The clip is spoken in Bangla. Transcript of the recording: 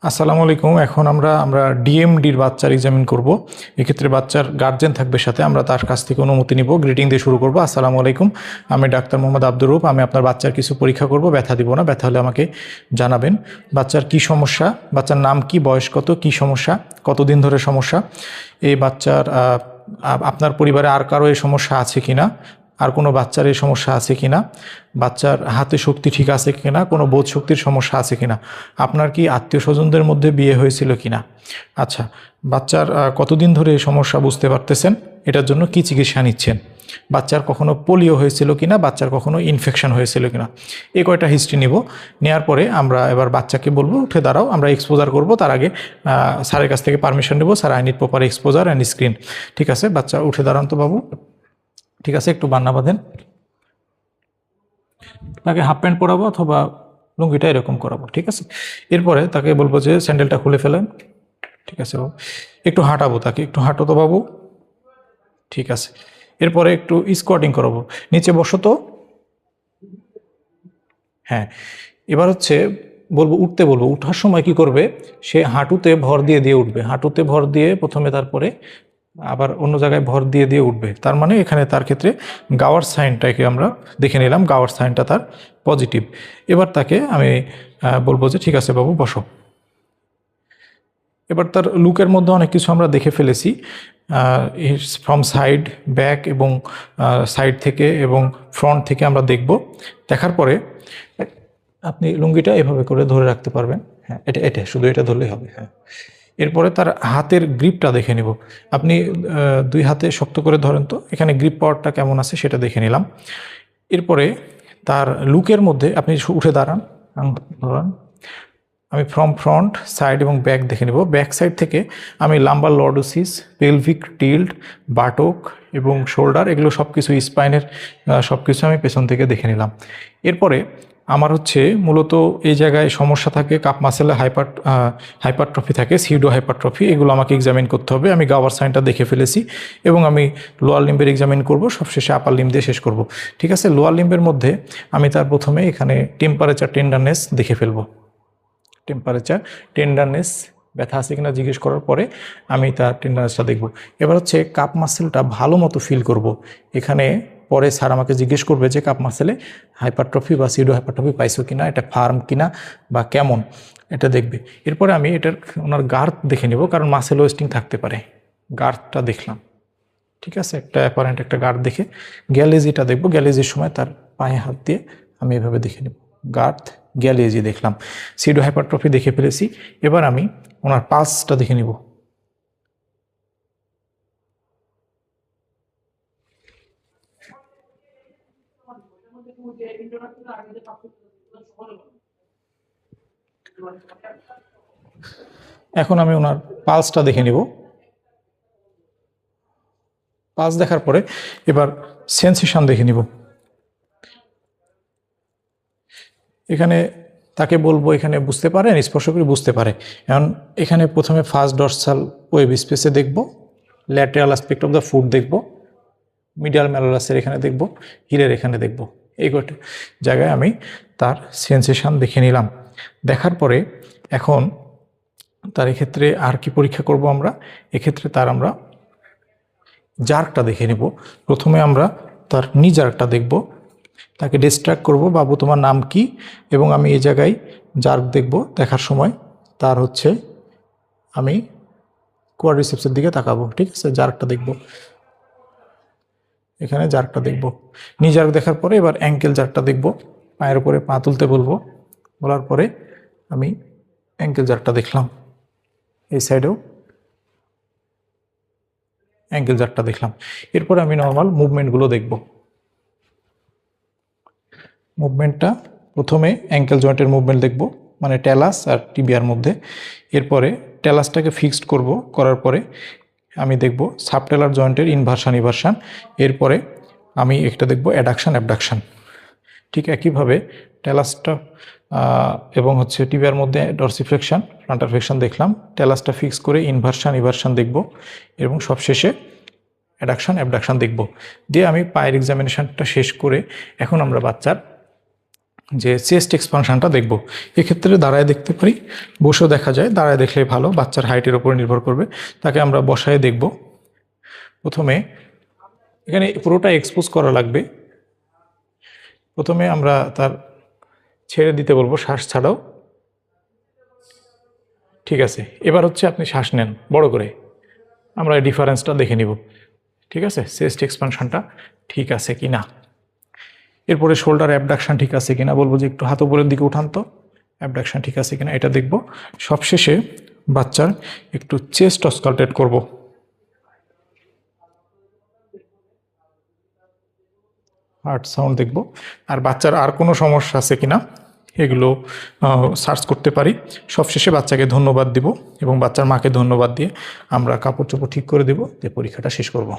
আসসালামু আলাইকুম। এখন আমরা ডিএমডির বাচ্চার এক্সামিন করব। এক্ষেত্রে বাচ্চার গার্জেন থাকবে সাথে, আমরা তার কাছ থেকে অনুমতি নিব। গ্রিটিং দিয়ে শুরু করব। আসসালামু আলাইকুম, আমি ডাক্তার মোহাম্মদ আব্দুর রউফ। আমি আপনার বাচ্চার কিছু পরীক্ষা করব। ব্যথা দিব না, ব্যথা হলে আমাকে জানাবেন। বাচ্চার কি সমস্যা, বাচ্চার নাম কি, বয়স কত, কি সমস্যা, কতদিন ধরে সমস্যা, এই বাচ্চার আপনার পরিবারে আর কারো এই সমস্যা আছে কিনা, আর কোনো বাচ্চার এই সমস্যা আছে কিনা, বাচ্চার হাতে শক্তি ঠিক আছে কিনা, কোনো বোধ শক্তির সমস্যা আছে কিনা, আপনার কি আত্মীয় স্বজনদের মধ্যে বিয়ে হয়েছিল কিনা। আচ্ছা, বাচ্চার কতদিন ধরে এই সমস্যা বুঝতে পারতেছেন, এটার জন্য কি চিকিৎসা নিচ্ছেন, বাচ্চার কখনো পোলিও হয়েছিল কিনা, বাচ্চার কখনো ইনফেকশন হয়েছিল কিনা, এই কয়টা হিস্ট্রি নিব। নেওয়ার পরে আমরা এবার বাচ্চাকে বলবো উঠে দাঁড়াও, আমরা এক্সপোজার করব। তার আগে স্যারের কাছ থেকে পারমিশন নেব। Sir, I need proper exposure and screen. ঠিক আছে, বাচ্চা উঠে দাঁড়ান তো বাবু। ঠিক আছে, একটু বান্না বাঁধেন। তাকে হাফ প্যান্ট পরাবো অথবা লুঙ্গিটা এরকম করাবো। ঠিক আছে, এরপরে তাকে বলবো যে স্যান্ডেলটা খুলে ফেলেন। ঠিক আছে বাবু, একটু হাঁটাবো তাকে, একটু হাঁটো তো বাবু। ঠিক আছে, এরপরে একটু স্কোয়াটিং করাবো। নিচে বসো তো। হ্যাঁ, এবার হচ্ছে বলবো উঠতে, বলবো উঠার সময় কি করবে, সে হাঁটুতে ভর দিয়ে দিয়ে উঠবে। হাঁটুতে ভর দিয়ে প্রথমে, তারপরে আবার অন্য জায়গায় ভর দিয়ে দিয়ে উঠবে। তার মানে এখানে তার ক্ষেত্রে গাওয়ার সাইনটাকে আমরা দেখে নিলাম, গাওয়ার সাইনটা তার পজিটিভ। এবার তাকে আমি বলবো যে ঠিক আছে বাবু বসো। এবার তার লুকের মধ্যে অনেক কিছু আমরা দেখে ফেলেছি, ফ্রম সাইড, ব্যাক এবং সাইড থেকে এবং ফ্রন্ট থেকে আমরা দেখব। দেখার পরে আপনি লুঙ্গিটা এভাবে করে ধরে রাখতে পারবেন। হ্যাঁ, এটা এটা শুধু এটা ধরলেই হবে। হ্যাঁ, এরপরে তার হাতের গ্রিপটা দেখে নিব। আপনি দুই হাতে শক্ত করে ধরেন তো, এখানে গ্রিপ পাওয়ারটা কেমন আছে সেটা দেখে নিলাম। এরপরে তার লুকের মধ্যে আপনি উঠে দাঁড়ান, ধরান। আমি ফ্রম ফ্রন্ট, সাইড এবং ব্যাক দেখে নেব। ব্যাক সাইড থেকে আমি লাম্বার লর্ডোসিস, পেলভিক টিল্ট, বাটক এবং শোল্ডার, এগুলো সব কিছু স্পাইনের সব কিছু আমি পেছন থেকে দেখে নিলাম। এরপরে আমার হচ্ছে মূলত এই জায়গায় সমস্যা থাকে, কাপ মাসেলে হাইপারট্রফি থাকে, সিউডো হাইপারট্রফি, এগুলো আমাকে এক্সামিন করতে হবে। আমি গাওয়ার সাইনটা দেখে ফেলেছি এবং আমি লোয়ার লিম্বের এক্সামিন করব, সবশেষে আপার লিম্ব দিয়ে শেষ করব। ঠিক আছে, লোয়ার লিম্বের মধ্যে আমি তার প্রথমে এখানে টেম্পারেচার, টেন্ডারনেস দেখে ফেলবো। টেম্পারেচার, টেন্ডারনেস, ব্যথা আছে কিনা জিজ্ঞেস করার পরে আমি তার টেন্ডারনেসটা দেখব। এবার হচ্ছে কাপ মাসেলটা ভালো মতো ফিল করব। এখানে পরে স্যার আমাকে জিজ্ঞেস করবে যে কাপ মাসেলে হাইপারট্রফি বা সিডো হাইপারট্রফি পাইছো কিনা, এটা ফার্ম কিনা বা কেমন, এটা দেখবে। এরপরে আমি ওনার গার্থ দেখে নেব, কারণ মাসেল ওয়েস্টিং থাকতে পারে। গার্থটা দেখলাম, ঠিক আছে, একটা অ্যাপারেন্ট একটা গার্থ দেখে গ্যালেজিটা দেখবো। গ্যালেজির সময় তার পায়ে হাত দিয়ে আমি এভাবে দেখে নেব। গার্থ, গ্যালেজি দেখলাম। সিডো হাইপারট্রফি দেখে ফেলেছি। এবার আমি ওনার পালসটা দেখে নিব। এখন আমি ওনার পালসটা দেখে নিব। পালস দেখার পরে এবার সেন্সেশন দেখে নিব। এখানে তাকে বলবো, এখানে বুঝতে পারেন, স্পর্শ করে বুঝতে পারে। এখন এখানে প্রথমে ফার্স্ট ডরসাল ওয়েব স্পেসে দেখব, lateral aspect of the foot দেখব, মিডিয়াল ম্যালোরাসের এখানে দেখব, হিলের এখানে দেখব। এই কটা জায়গায় আমি তার সেন্সেশন দেখে নিলাম। দেখার পরে এখন তার এক্ষেত্রে আর কি পরীক্ষা করব আমরা, এক্ষেত্রে তার আমরা জার্কটা দেখে নেব। প্রথমে আমরা তার নি জার্কটা দেখব, তাকে ডিস্ট্র্যাক্ট করব, বাবু তোমার নাম কি, এবং আমি এই জায়গায় জার্ক দেখব। দেখার সময় তার হচ্ছে আমি কোয়াড্রিসেপসের দিকে তাকাবো। ঠিক আছে, জার্কটা দেখব, এখানে জার্কটা দেখব। নি জার্ক দেখার পরে এবার অ্যাঙ্কেল জার্কটা দেখব। পায়ের উপরে পা তুলতে বলবো, বলার পরে আমি অ্যাঙ্কেল জার্কটা দেখলাম। এই সাইডেও অ্যাঙ্কেল জার্কটা দেখলাম। এরপরে আমি নর্মাল মুভমেন্টগুলো দেখব। মুভমেন্টটা প্রথমে অ্যাঙ্কেল জয়েন্টের মুভমেন্ট দেখব, মানে ট্যালাস আর টিবিয়ার মধ্যে। এরপরে ট্যালাসটাকে ফিক্সড করব, করার পরে আমি দেখব সাবটেলার জয়েন্টের ইনভার্সান ইভার্সান। এরপরে আমি একটা দেখব অ্যাডাকশান অ্যাবডাকশান। ঠিক একইভাবে ট্যালাসটা এবং হচ্ছে টিবিয়ার মধ্যে ডরসিফ্লেকশন, প্লান্টার ফ্লেকশন দেখলাম। ট্যালাসটা ফিক্স করে ইনভার্সান ইভার্সান দেখব এবং সবশেষে অ্যাডাকশান অ্যাবডাকশান দেখব। দিয়ে আমি পায়ের এক্সামিনেশনটা শেষ করে এখন আমরা বাচ্চার যে চেস্ট এক্সপানশনটা দেখব। এক্ষেত্রে দাঁড়ায় দেখতে পারি, বসেও দেখা যায়, দাঁড়ায় দেখলে ভালো, বাচ্চার হাইটের উপর নির্ভর করবে। তাকে আমরা বসায় দেখব। প্রথমে এখানে পুরোটা এক্সপোজ করা লাগবে। প্রথমে আমরা তার ছেড়ে দিতে বলবো, শ্বাস ছাড়াও। ঠিক আছে, এবার হচ্ছে আপনি শ্বাস নেন বড় করে, আমরা এই ডিফারেন্সটা দেখে নিব। ঠিক আছে, চেস্ট এক্সপানশনটা ঠিক আছে কি না। এরপরে শোল্ডার অ্যাবডাকশন ঠিক আছে কিনা বলবো, যে একটু হাত উপরের দিকে উঠান তো, অ্যাবডাকশন ঠিক আছে কিনা এটা দেখব। সবশেষে বাচ্চার একটু চেস্ট অস্কালটেট করব। হার্ট সাউন্ড দেখব, আর বাচ্চার আর কোনো সমস্যা আছে কিনা এগুলো সার্চ করতে পারি। সবশেষে বাচ্চাকে ধন্যবাদ দিব এবং বাচ্চার মাকে ধন্যবাদ দিয়ে আমরা কাপড় চোপড় ঠিক করে দেব, যে পরীক্ষাটা শেষ করব।